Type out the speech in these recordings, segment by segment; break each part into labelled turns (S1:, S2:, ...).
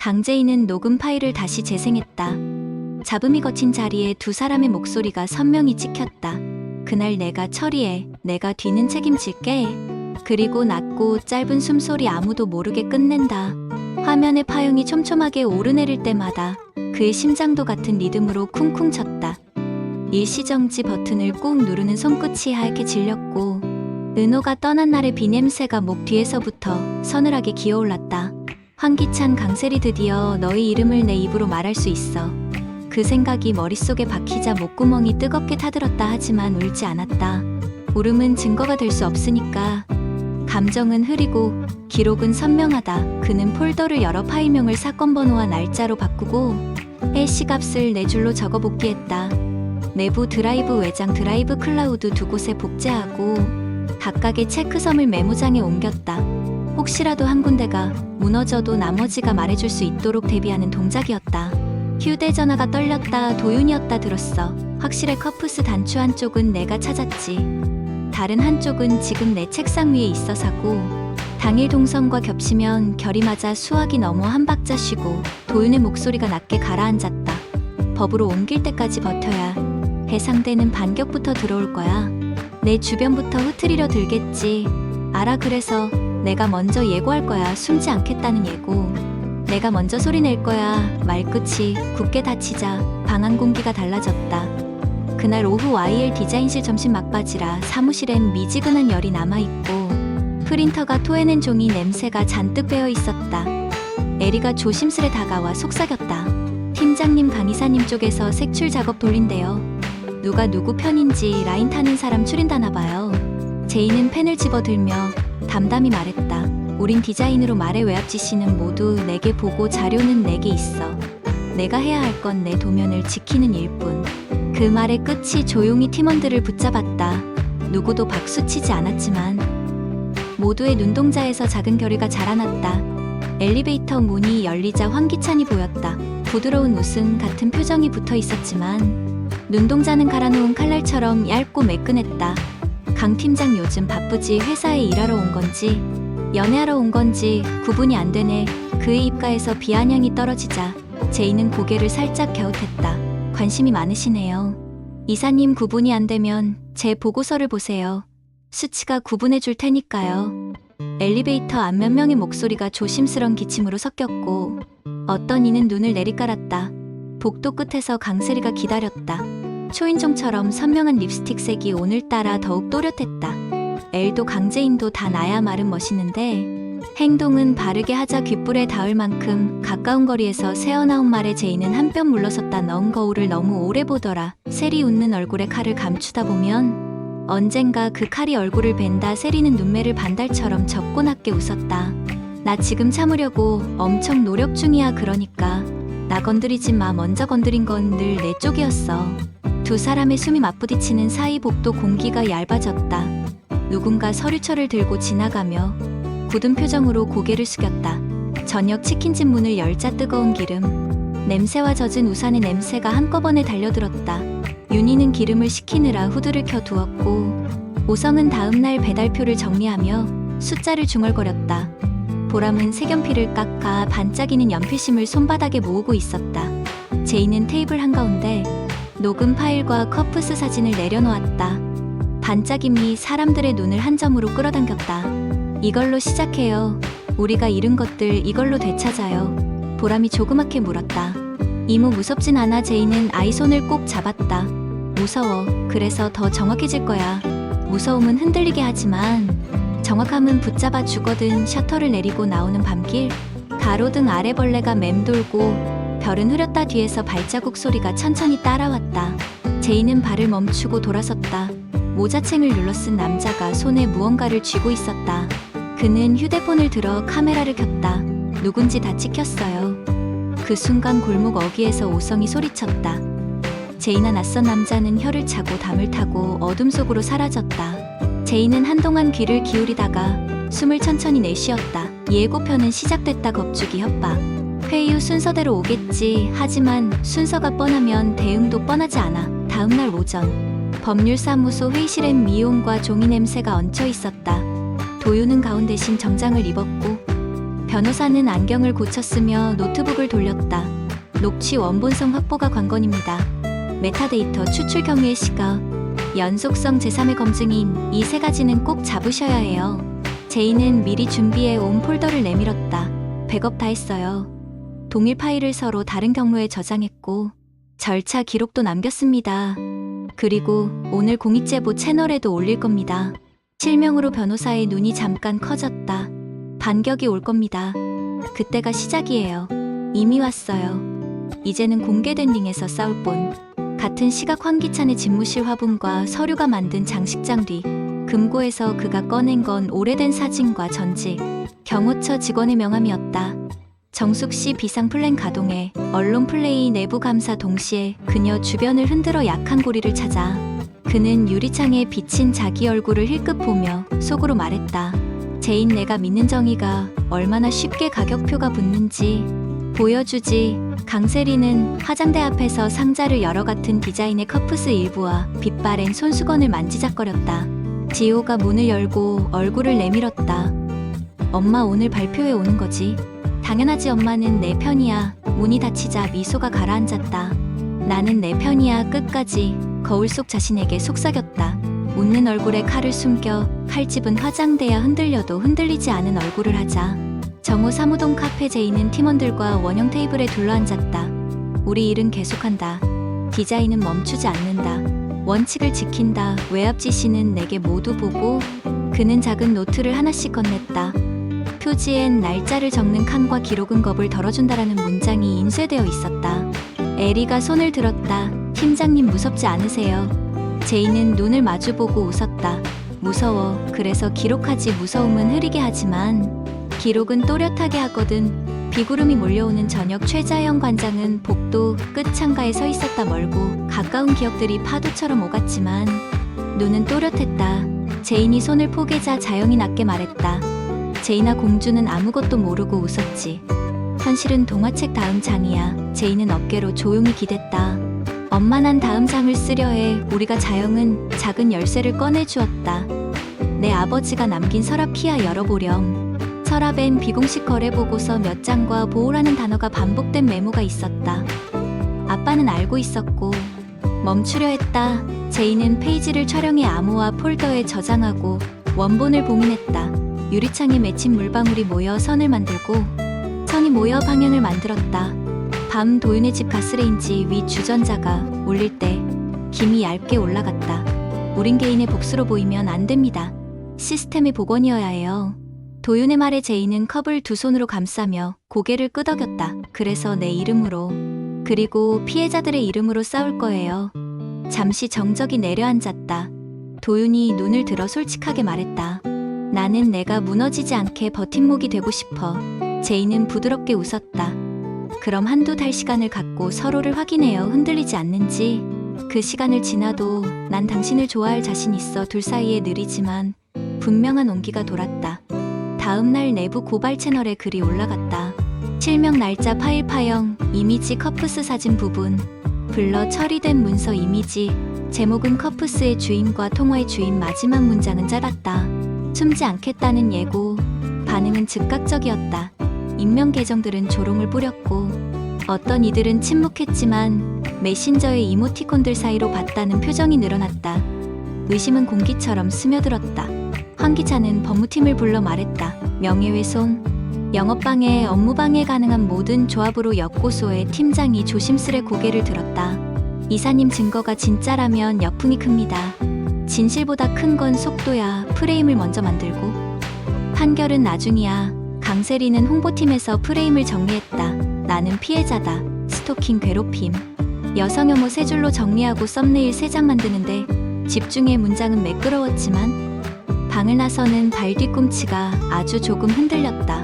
S1: 강재인은 녹음 파일을 다시 재생했다. 잡음이 거친 자리에 두 사람의 목소리가 선명히 찍혔다. 그날 내가 처리해. 내가 뒤는 책임질게. 그리고 낮고 짧은 숨소리 아무도 모르게 끝낸다. 화면의 파형이 촘촘하게 오르내릴 때마다 그의 심장도 같은 리듬으로 쿵쿵 쳤다. 일시정지 버튼을 꾹 누르는 손끝이 하얗게 질렸고 은호가 떠난 날의 비냄새가 목 뒤에서부터 서늘하게 기어올랐다. 환기찬 강셀이 드디어 너의 이름을 내 입으로 말할 수 있어. 그 생각이 머릿속에 박히자 목구멍이 뜨겁게 타들었다. 하지만 울지 않았다. 울음은 증거가 될 수 없으니까. 감정은 흐리고 기록은 선명하다. 그는 폴더를 열어 파일명을 사건 번호와 날짜로 바꾸고 해시값을 4줄로 적어 복귀했다. 내부 드라이브, 외장 드라이브, 클라우드 두 곳에 복제하고 각각의 체크섬을 메모장에 옮겼다. 혹시라도 한 군데가 무너져도 나머지가 말해줄 수 있도록 대비하는 동작이었다. 휴대전화가 떨렸다. 도윤이었다 들었어. 확실해. 커프스 단추 한쪽은 내가 찾았지. 다른 한쪽은 지금 내 책상 위에 있어서고. 당일 동선과 겹치면 결이 맞아 수학이 넘어 한 박자 쉬고. 도윤의 목소리가 낮게 가라앉았다. 법으로 옮길 때까지 버텨야 해상되는 반격부터 들어올 거야. 내 주변부터 흐트리려 들겠지. 알아. 그래서 내가 먼저 예고할 거야. 숨지 않겠다는 예고. 내가 먼저 소리 낼 거야. 말끝이 굳게 닫히자 방 안 공기가 달라졌다. 그날 오후 YL 디자인실 점심 막바지라 사무실엔 미지근한 열이 남아있고 프린터가 토해낸 종이 냄새가 잔뜩 배어 있었다. 에리가 조심스레 다가와 속삭였다. 팀장님, 강이사님 쪽에서 색출 작업 돌린대요. 누가 누구 편인지 라인 타는 사람 추린다나 봐요. 제이는 펜을 집어들며 담담히 말했다. 우린 디자인으로 말해. 외압 지시는 모두 내게 보고 자료는 내게 있어. 내가 해야 할 건 내 도면을 지키는 일뿐. 그 말의 끝이 조용히 팀원들을 붙잡았다. 누구도 박수치지 않았지만 모두의 눈동자에서 작은 결의가 자라났다. 엘리베이터 문이 열리자 황기찬이 보였다. 부드러운 웃음 같은 표정이 붙어 있었지만 눈동자는 갈아놓은 칼날처럼 얇고 매끈했다. 강 팀장 요즘 바쁘지? 회사에 일하러 온 건지 연애하러 온 건지 구분이 안 되네. 그의 입가에서 비아냥이 떨어지자 제이는 고개를 살짝 갸웃했다. 관심이 많으시네요. 이사님, 구분이 안 되면 제 보고서를 보세요. 수치가 구분해 줄 테니까요. 엘리베이터 안 몇 명의 목소리가 조심스런 기침으로 섞였고 어떤 이는 눈을 내리깔았다. 복도 끝에서 강세리가 기다렸다. 초인종처럼 선명한 립스틱 색이 오늘따라 더욱 또렷했다. 엘도 강재인도 다 나야 말은 멋있는데 행동은 바르게 하자. 귓불에 닿을 만큼 가까운 거리에서 새어나온 말에 제이는 한 뼘 물러섰다. 넌 거울을 너무 오래 보더라. 세리 웃는 얼굴에 칼을 감추다 보면 언젠가 그 칼이 얼굴을 벤다. 세리는 눈매를 반달처럼 접고 낮게 웃었다. 나 지금 참으려고 엄청 노력 중이야. 그러니까 나 건드리지 마. 먼저 건드린 건 늘 내 쪽이었어. 두 사람의 숨이 맞부딪히는 사이 복도 공기가 얇아졌다. 누군가 서류철을 들고 지나가며 굳은 표정으로 고개를 숙였다. 저녁 치킨집 문을 열자 뜨거운 기름, 냄새와 젖은 우산의 냄새가 한꺼번에 달려들었다. 윤희는 기름을 식히느라 후드를 켜두었고 오성은 다음날 배달표를 정리하며 숫자를 중얼거렸다. 보람은 색연필을 깎아 반짝이는 연필심을 손바닥에 모으고 있었다. 제이는 테이블 한가운데 녹음 파일과 커프스 사진을 내려놓았다. 반짝임이 사람들의 눈을 한 점으로 끌어당겼다. 이걸로 시작해요. 우리가 잃은 것들 이걸로 되찾아요. 보람이 조그맣게 물었다. 이모, 무섭진 않아. 제이는 아이 손을 꼭 잡았다. 무서워. 그래서 더 정확해질 거야. 무서움은 흔들리게 하지만 정확함은 붙잡아 주거든. 셔터를 내리고 나오는 밤길. 가로등 아래 벌레가 맴돌고 별은 흐렸다. 뒤에서 발자국 소리가 천천히 따라왔다. 제이는 발을 멈추고 돌아섰다. 모자챙을 눌러 쓴 남자가 손에 무언가를 쥐고 있었다. 그는 휴대폰을 들어 카메라를 켰다. 누군지 다 찍혔어요. 그 순간 골목 어귀에서 오성이 소리쳤다. 제이나 낯선 남자는 혀를 차고 담을 타고 어둠 속으로 사라졌다. 제이는 한동안 귀를 기울이다가 숨을 천천히 내쉬었다. 예고편은 시작됐다. 겁주기 협박. 회의 후 순서대로 오겠지. 하지만 순서가 뻔하면 대응도 뻔하지 않아. 다음날 오전 법률사무소 회의실엔 미용과 종이 냄새가 얹혀 있었다. 도윤은 가운 대신 정장을 입었고 변호사는 안경을 고쳤으며 노트북을 돌렸다. 녹취 원본성 확보가 관건입니다. 메타데이터 추출 경우의 시각, 연속성 제3의 검증인 이 세 가지는 꼭 잡으셔야 해요. 제이는 미리 준비해 온 폴더를 내밀었다. 백업 다 했어요. 동일 파일을 서로 다른 경로에 저장했고 절차 기록도 남겼습니다. 그리고 오늘 공익제보 채널에도 올릴 겁니다. 실명으로 변호사의 눈이 잠깐 커졌다. 반격이 올 겁니다. 그때가 시작이에요. 이미 왔어요. 이제는 공개된 링에서 싸울 뿐. 같은 시각 황기찬의 집무실 화분과 서류가 만든 장식장 뒤 금고에서 그가 꺼낸 건 오래된 사진과 전직 경호처 직원의 명함이었다. 정숙 씨 비상 플랜 가동에 언론 플레이 내부 감사 동시에 그녀 주변을 흔들어 약한 고리를 찾아 그는 유리창에 비친 자기 얼굴을 힐끗 보며 속으로 말했다. 제인 내가 믿는 정의가 얼마나 쉽게 가격표가 붙는지 보여주지. 강세리는 화장대 앞에서 상자를 열어 같은 디자인의 커프스 일부와 빛바랜 손수건을 만지작거렸다. 지호가 문을 열고 얼굴을 내밀었다. 엄마 오늘 발표회 오는 거지? 당연하지 엄마는 내 편이야. 문이 닫히자 미소가 가라앉았다. 나는 내 편이야 끝까지 거울 속 자신에게 속삭였다. 웃는 얼굴에 칼을 숨겨 칼집은 화장대야 흔들려도 흔들리지 않은 얼굴을 하자. 정오 사무동 카페 제이는 팀원들과 원형 테이블에 둘러앉았다. 우리 일은 계속한다. 디자인은 멈추지 않는다. 원칙을 지킨다. 외압 지시는 내게 모두 보고. 그는 작은 노트를 하나씩 건넸다. 표지엔 날짜를 적는 칸과 기록은 겁을 덜어준다라는 문장이 인쇄되어 있었다. 에리가 손을 들었다. 팀장님 무섭지 않으세요? 제이는 눈을 마주보고 웃었다. 무서워. 그래서 기록하지. 무서움은 흐리게 하지만 기록은 또렷하게 하거든. 비구름이 몰려오는 저녁 최자영 관장은 복도 끝 창가에 서 있었다. 멀고 가까운 기억들이 파도처럼 오갔지만 눈은 또렷했다. 제인이 손을 포개자 자영이 낮게 말했다. 제인아 공주는 아무것도 모르고 웃었지. 현실은 동화책 다음 장이야. 제인은 어깨로 조용히 기댔다. 엄마 난 다음 장을 쓰려 해. 우리가 자영은 작은 열쇠를 꺼내주었다. 내 아버지가 남긴 서랍키야 열어보렴. 서랍엔 비공식 거래 보고서 몇 장과 보호라는 단어가 반복된 메모가 있었다. 아빠는 알고 있었고 멈추려 했다. 제이는 페이지를 촬영해 암호화 폴더에 저장하고 원본을 봉인했다. 유리창에 맺힌 물방울이 모여 선을 만들고 선이 모여 방향을 만들었다. 밤 도윤의 집 가스레인지 위 주전자가 울릴 때 김이 얇게 올라갔다. 우린 개인의 복수로 보이면 안 됩니다. 시스템의 복원이어야 해요. 도윤의 말에 제이는 컵을 두 손으로 감싸며 고개를 끄덕였다. 그래서 내 이름으로 그리고 피해자들의 이름으로 싸울 거예요. 잠시 정적이 내려앉았다. 도윤이 눈을 들어 솔직하게 말했다. 나는 내가 무너지지 않게 버팀목이 되고 싶어. 제이는 부드럽게 웃었다. 그럼 한두 달 시간을 갖고 서로를 확인해요. 흔들리지 않는지. 그 시간을 지나도 난 당신을 좋아할 자신 있어. 둘 사이에 느리지만 분명한 온기가 돌았다. 다음날 내부 고발 채널에 글이 올라갔다. 실명 날짜 파일 파형, 이미지 커프스 사진 부분, 블러 처리된 문서 이미지, 제목은 커프스의 주인과 통화의 주인. 마지막 문장은 짧았다. 숨지 않겠다는 예고. 반응은 즉각적이었다. 익명 계정들은 조롱을 뿌렸고 어떤 이들은 침묵했지만 메신저의 이모티콘들 사이로 봤다는 표정이 늘어났다. 의심은 공기처럼 스며들었다. 황기찬은 법무팀을 불러 말했다. 명예훼손, 영업방해, 업무방해 가능한 모든 조합으로 역고소해. 팀장이 조심스레 고개를 들었다. 이사님 증거가 진짜라면 역풍이 큽니다. 진실보다 큰 건 속도야. 프레임을 먼저 만들고 판결은 나중이야. 강세리는 홍보팀에서 프레임을 정리했다. 나는 피해자다. 스토킹, 괴롭힘, 여성 혐오 세 줄로 정리하고 썸네일 3장 만드는데 집중의 문장은 매끄러웠지만 방을 나서는 발 뒤꿈치가 아주 조금 흔들렸다.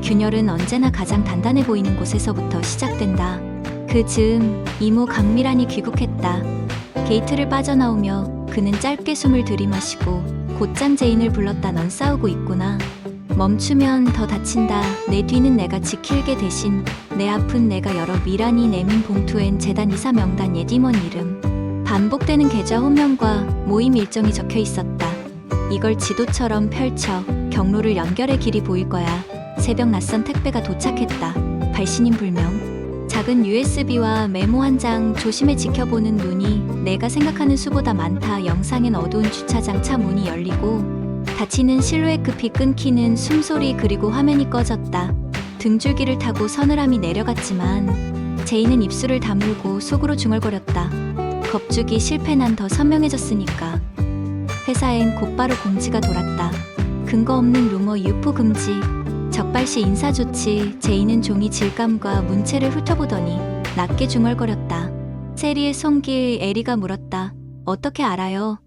S1: 균열은 언제나 가장 단단해 보이는 곳에서부터 시작된다. 그 즈음 이모 강미란이 귀국했다. 게이트를 빠져나오며 그는 짧게 숨을 들이마시고 곧장 제인을 불렀다. 넌 싸우고 있구나. 멈추면 더 다친다. 내 뒤는 내가 지킬게. 대신 내 앞은 내가 열어. 미란이 내민 봉투엔 재단 이사 명단, 옛 임원 이름, 반복되는 계좌 호명과 모임 일정이 적혀 있었다. 이걸 지도처럼 펼쳐 경로를 연결해. 길이 보일 거야. 새벽 낯선 택배가 도착했다. 발신인 불명. 작은 USB와 메모 한 장. 조심해 지켜보는 눈이. 내가 생각하는 수보다 많다. 영상엔 어두운 주차장 차 문이 열리고 닫히는 실루엣, 급히 끊기는 숨소리, 그리고 화면이 꺼졌다. 등줄기를 타고 서늘함이 내려갔지만 제이는 입술을 다물고 속으로 중얼거렸다. 겁주기 실패. 난 더 선명해졌으니까. 회사엔 곧바로 공지가 돌았다. 근거 없는 루머, 유포 금지, 적발시 인사 조치. 제이는 종이 질감과 문체를 훑어보더니 낮게 중얼거렸다. 세리의 손길. 에리가 물었다. 어떻게 알아요?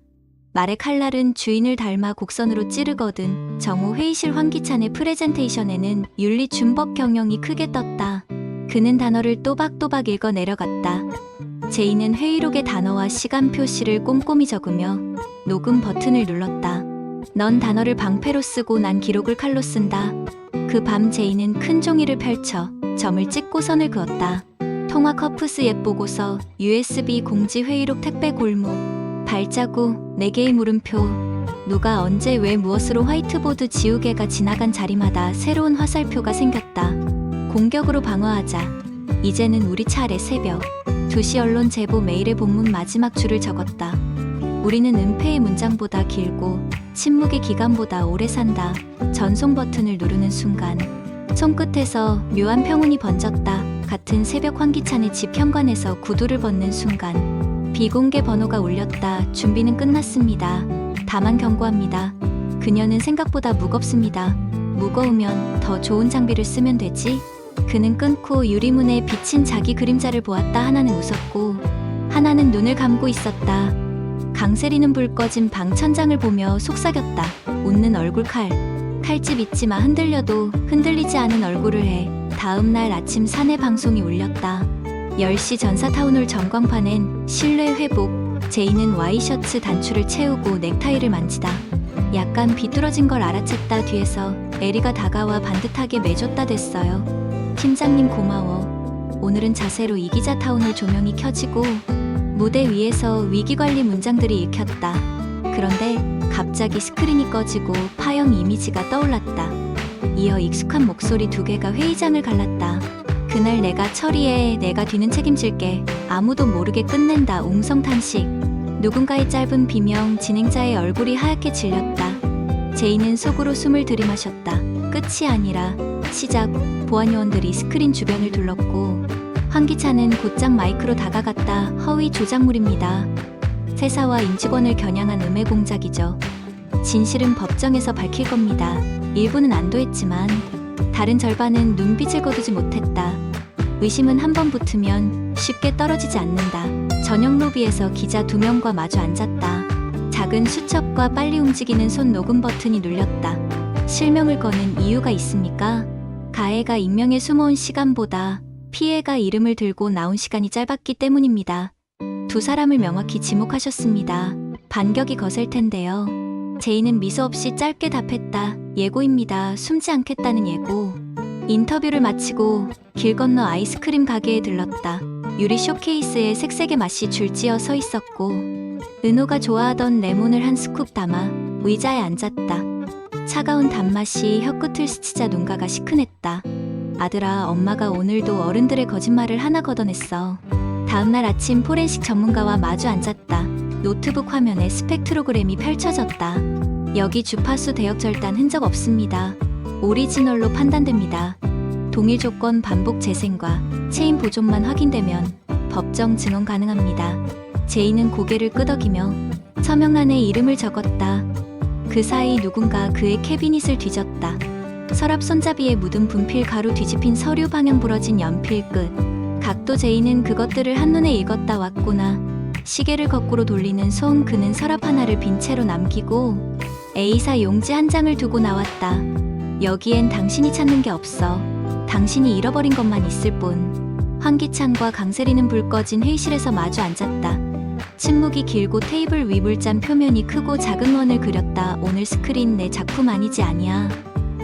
S1: 말의 칼날은 주인을 닮아 곡선으로 찌르거든. 정오 회의실. 황기찬의 프레젠테이션에는 윤리 준법 경영이 크게 떴다. 그는 단어를 또박또박 읽어 내려갔다. 제이는 회의록의 단어와 시간 표시를 꼼꼼히 적으며 녹음 버튼을 눌렀다. 넌 단어를 방패로 쓰고 난 기록을 칼로 쓴다. 그 밤 제이는 큰 종이를 펼쳐 점을 찍고 선을 그었다. 통화, 커프스, 앱 보고서, USB, 공지, 회의록, 택배, 골목, 발자국, 4개의 물음표. 누가 언제 왜 무엇으로. 화이트보드 지우개가 지나간 자리마다 새로운 화살표가 생겼다. 공격으로 방어하자. 이제는 우리 차례. 새벽 2시. 언론 제보. 메일의 본문 마지막 줄을 적었다. 우리는 은폐의 문장보다 길고 침묵의 기간보다 오래 산다. 전송 버튼을 누르는 순간 손끝에서 묘한 평온이 번졌다. 같은 새벽. 황기찬의 집 현관에서 구두를 벗는 순간 비공개 번호가 울렸다. 준비는 끝났습니다. 다만 경고합니다. 그녀는 생각보다 무겁습니다. 무거우면 더 좋은 장비를 쓰면 되지. 그는 끊고 유리문에 비친 자기 그림자를 보았다. 하나는 웃었고 하나는 눈을 감고 있었다. 강세리는 불 꺼진 방 천장을 보며 속삭였다. 웃는 얼굴. 칼집 잊지 마. 흔들려도 흔들리지 않은 얼굴을 해. 다음 날 아침 사내 방송이 울렸다. 10시. 전사타운홀 전광판엔 실내 회복. 제이는 와이셔츠 단추를 채우고 넥타이를 만지다. 약간 비뚤어진 걸 알아챘다. 뒤에서 에리가 다가와 반듯하게 매줬다. 됐어요. 팀장님 고마워. 오늘은 자세로. 이기자. 타운홀 조명이 켜지고 무대 위에서 위기관리 문장들이 읽혔다. 그런데 갑자기 스크린이 꺼지고 파형 이미지가 떠올랐다. 이어 익숙한 목소리 2개가 회의장을 갈랐다. 그날 내가 처리해. 내가 뒤는 책임질게. 아무도 모르게 끝낸다. 웅성탄식. 누군가의 짧은 비명. 진행자의 얼굴이 하얗게 질렸다. 제이는 속으로 숨을 들이마셨다. 끝이 아니라 시작. 보안요원들이 스크린 주변을 둘렀고 황기찬은 곧장 마이크로 다가갔다. 허위 조작물입니다. 회사와 임직원을 겨냥한 음해 공작이죠. 진실은 법정에서 밝힐 겁니다. 일부는 안도했지만 다른 절반은 눈빛을 거두지 못했다. 의심은 한 번 붙으면 쉽게 떨어지지 않는다. 전용 로비에서 기자 2명과 마주 앉았다. 작은 수첩과 빨리 움직이는 손. 녹음 버튼이 눌렸다. 실명을 거는 이유가 있습니까? 가해가 익명에 숨어온 시간보다 피해가 이름을 들고 나온 시간이 짧았기 때문입니다. 2 사람을 명확히 지목하셨습니다. 반격이 거셀 텐데요. 제이는 미소 없이 짧게 답했다. 예고입니다. 숨지 않겠다는 예고. 인터뷰를 마치고 길 건너 아이스크림 가게에 들렀다. 유리 쇼케이스에 색색의 맛이 줄지어 서 있었고 은호가 좋아하던 레몬을 한 스쿱 담아 의자에 앉았다. 차가운 단맛이 혀끝을 스치자 눈가가 시큰했다. 아들아, 엄마가 오늘도 어른들의 거짓말을 하나 걷어냈어. 다음날 아침 포렌식 전문가와 마주 앉았다. 노트북 화면에 스펙트로그램이 펼쳐졌다. 여기 주파수 대역 절단 흔적 없습니다. 오리지널로 판단됩니다. 동일 조건 반복 재생과 체인 보존만 확인되면 법정 증언 가능합니다. 제이는 고개를 끄덕이며 서명란에 이름을 적었다. 그 사이 누군가 그의 캐비닛을 뒤졌다. 서랍 손잡이에 묻은 분필 가루, 뒤집힌 서류, 방향 부러진 연필 끝. 각도. 제이는 그것들을 한눈에 읽었다. 왔구나. 시계를 거꾸로 돌리는 손. 그는 서랍 하나를 빈 채로 남기고 A사 용지 한 장을 두고 나왔다. 여기엔 당신이 찾는 게 없어. 당신이 잃어버린 것만 있을 뿐. 황기찬과 강세리는 불 꺼진 회의실에서 마주 앉았다. 침묵이 길고 테이블 위 물잔 표면이 크고 작은 원을 그렸다. 오늘 스크린 내 작품 아니지. 아니야.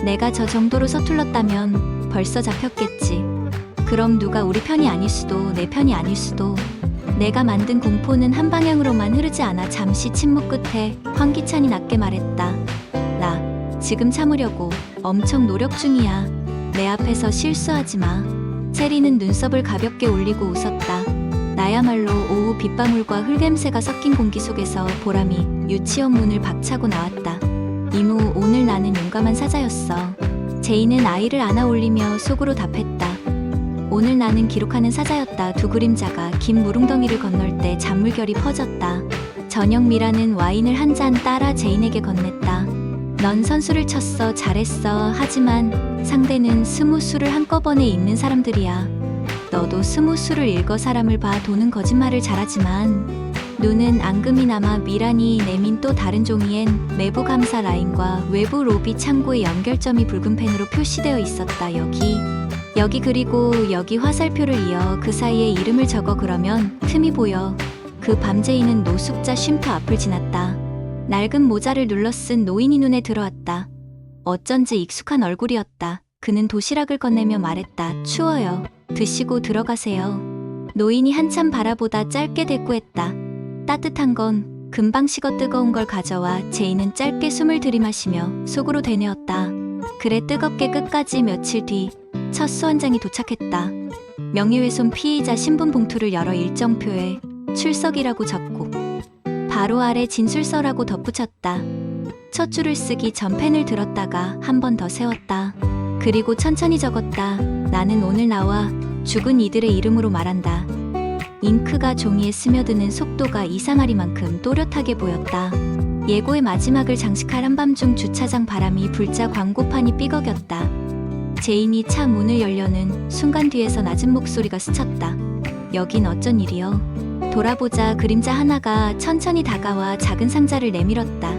S1: 내가 저 정도로 서툴렀다면 벌써 잡혔겠지. 그럼 누가 우리 편이 아닐 수도, 내 편이 아닐 수도. 내가 만든 공포는 한 방향으로만 흐르지 않아. 잠시 침묵 끝에 황기찬이 낮게 말했다. 나 지금 참으려고 엄청 노력 중이야. 내 앞에서 실수하지 마. 체리는 눈썹을 가볍게 올리고 웃었다. 나야말로 오후 빗방울과 흙냄새가 섞인 공기 속에서 보람이 유치원 문을 박차고 나왔다. 이모, 오늘 나는 용감한 사자였어. 제이는 아이를 안아 올리며 속으로 답했다. 오늘 나는 기록하는 사자였다. 두 그림자가 긴 무릉덩이를 건널 때 잔물결이 퍼졌다. 저녁 미라는 와인을 한 잔 따라 제인에게 건넸다. 넌 선수를 쳤어. 잘했어. 하지만 상대는 20수를 한꺼번에 읽는 사람들이야. 너도 20수를 읽어. 사람을 봐. 돈은 거짓말을 잘하지만 눈은 앙금이 남아. 미란이 내민 또 다른 종이엔 내부 감사 라인과 외부 로비 창고의 연결점이 붉은 펜으로 표시되어 있었다. 여기 그리고 여기 화살표를 이어 그 사이에 이름을 적어. 그러면 틈이 보여. 그 밤 제이는 노숙자 쉼터 앞을 지났다. 낡은 모자를 눌러 쓴 노인이 눈에 들어왔다. 어쩐지 익숙한 얼굴이었다. 그는 도시락을 건네며 말했다. 추워요. 드시고 들어가세요. 노인이 한참 바라보다 짧게 대꾸했다. 따뜻한 건 금방 식어. 뜨거운 걸 가져와. 제이는 짧게 숨을 들이마시며 속으로 되뇌었다. 그래, 뜨겁게. 끝까지. 며칠 뒤 첫 수원장이 도착했다. 명예훼손 피의자 신분 봉투를 열어 일정표에 출석이라고 적고 바로 아래 진술서라고 덧붙였다. 첫 줄을 쓰기 전 펜을 들었다가 한 번 더 세웠다. 그리고 천천히 적었다. 나는 오늘 나와 죽은 이들의 이름으로 말한다. 잉크가 종이에 스며드는 속도가 이상하리만큼 또렷하게 보였다. 예고의 마지막을 장식할 한밤중 주차장. 바람이 불자 광고판이 삐걱였다. 제인이 차 문을 열려는 순간 뒤에서 낮은 목소리가 스쳤다. 여긴 어쩐 일이여? 돌아보자. 그림자 하나가 천천히 다가와 작은 상자를 내밀었다.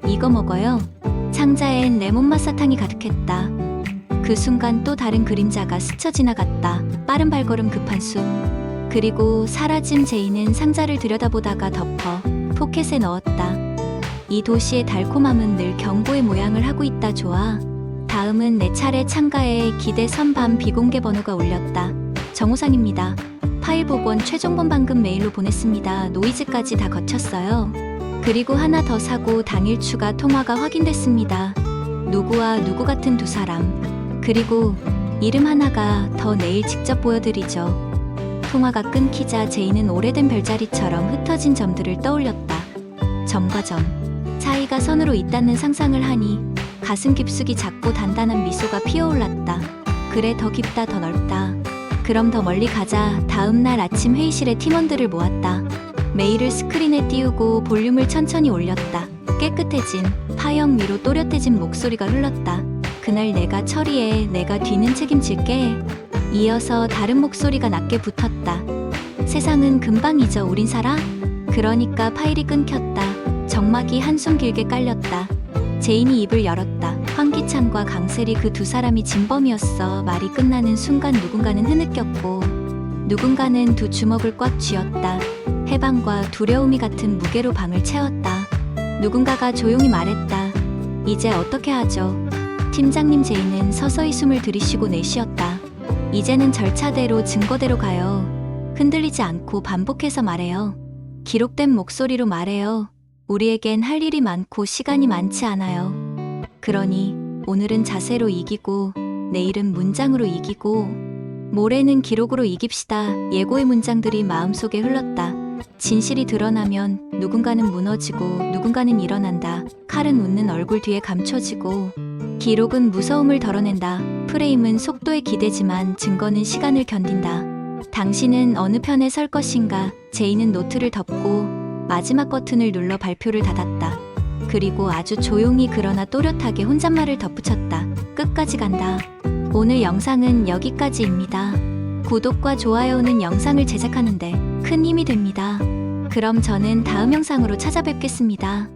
S1: 이거 먹어요. 상자엔 레몬맛 사탕이 가득했다. 그 순간 또 다른 그림자가 스쳐 지나갔다. 빠른 발걸음, 급한 숨. 그리고 사라진. 제이는 상자를 들여다보다가 덮어 포켓에 넣었다. 이 도시의 달콤함은 늘 경고의 모양을 하고 있다. 좋아. 다음은 내 차례. 창가에 기대 선밤 비공개 번호가 울렸다. 정호상입니다. 파일 복원 최종본 방금 메일로 보냈습니다. 노이즈까지 다 거쳤어요. 그리고 하나 더 사고 당일 추가 통화가 확인됐습니다. 누구와 누구 같은 두 사람. 그리고 이름 하나가 더. 내일 직접 보여드리죠. 통화가 끊기자 제이는 오래된 별자리처럼 흩어진 점들을 떠올렸다. 점과 점 사이가 선으로 잇닿는 상상을 하니 가슴 깊숙이 작고 단단한 미소가 피어올랐다. 그래, 더 깊다. 더 넓다. 그럼 더 멀리 가자. 다음 날 아침 회의실에 팀원들을 모았다. 메일을 스크린에 띄우고 볼륨을 천천히 올렸다. 깨끗해진 파형 위로 또렷해진 목소리가 흘렀다. 그날 내가 처리해. 내가 뒤는 책임질게. 이어서 다른 목소리가 낮게 붙었다. 세상은 금방 잊어. 우린 살아? 그러니까. 파일이 끊겼다. 정막이 한숨 길게 깔렸다. 제인이 입을 열었다. 황기찬과 강세리, 그 두 사람이 진범이었어. 말이 끝나는 순간 누군가는 흐느꼈고 누군가는 두 주먹을 꽉 쥐었다. 해방과 두려움이 같은 무게로 방을 채웠다. 누군가가 조용히 말했다. 이제 어떻게 하죠? 팀장님. 제이는 서서히 숨을 들이쉬고 내쉬었다. 이제는 절차대로, 증거대로 가요. 흔들리지 않고 반복해서 말해요. 기록된 목소리로 말해요. 우리에겐 할 일이 많고 시간이 많지 않아요. 그러니 오늘은 자세로 이기고 내일은 문장으로 이기고 모레는 기록으로 이깁시다. 예고의 문장들이 마음속에 흘렀다. 진실이 드러나면 누군가는 무너지고 누군가는 일어난다. 칼은 웃는 얼굴 뒤에 감춰지고 기록은 무서움을 덜어낸다. 프레임은 속도에 기대지만 증거는 시간을 견딘다. 당신은 어느 편에 설 것인가? 제이는 노트를 덮고 마지막 버튼을 눌러 발표를 닫았다. 그리고 아주 조용히 그러나 또렷하게 혼잣말을 덧붙였다. 끝까지 간다. 오늘 영상은 여기까지입니다. 구독과 좋아요는 영상을 제작하는데 큰 힘이 됩니다. 그럼 저는 다음 영상으로 찾아뵙겠습니다.